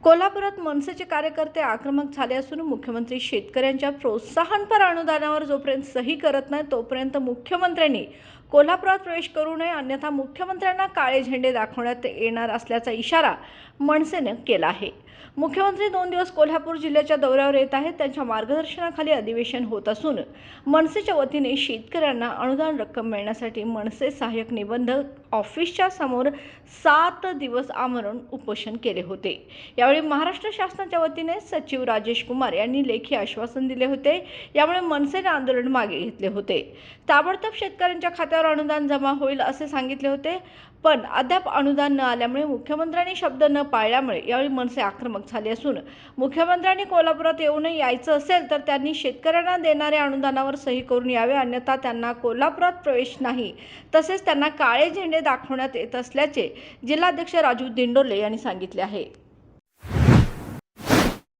कोल्हापुरात मनसेचे कार्यकर्ते आक्रमक झाले असून मुख्यमंत्री शेतकऱ्यांच्या प्रोत्साहनपर अनुदानावर जोपर्यंत सही करत नाही तोपर्यंत मुख्यमंत्र्यांनी कोल्हापुरात प्रवेश करू नये, अन्यथा मुख्यमंत्र्यांना काळे झेंडे दाखवण्यात येणार असल्याचा इशारा मनसेने केला आहे। मुख्यमंत्री 2 दिवस कोल्हापूर जिल्ह्याच्या दौऱ्यावर येत आहेत। त्यांच्या मार्गदर्शनाखाली अधिवेशन होत असून मनसेच्या वतीने शेतकऱ्यांना अनुदान रक्कम मिळण्यासाठी मनसे सहाय्यक निबंधक ऑफिसच्या समोर 7 दिवस आमरण उपोषण केले होते। यावेळी महाराष्ट्र शासनाच्या वतीने सचिव राजेश कुमार यांनी लेखी आश्वासन दिले होते। यामुळे मनसेने आंदोलन मागे घेतले होते। ताबडतोब शेतकऱ्यांच्या खात्यावर अनुदान जमा होईल असे सांगितले होते, पण अद्याप अनुदान न आल्यामुळे मुख्यमंत्र्यांनी शब्द न पाळल्यामुळे यावेळी मनसे आक्रमक झाले असून मुख्यमंत्र्यांनी कोल्हापुरात येऊ नये, यायचं असेल तर त्यांनी शेतकऱ्यांना देणाऱ्या अनुदानावर सही करून यावे, अन्यथा त्यांना कोल्हापुरात प्रवेश नाही, तसेच त्यांना काळे झेंडे दाखवण्यात येत असल्याचे जिल्हाध्यक्ष राजू दिंडोले यांनी सांगितले आहे।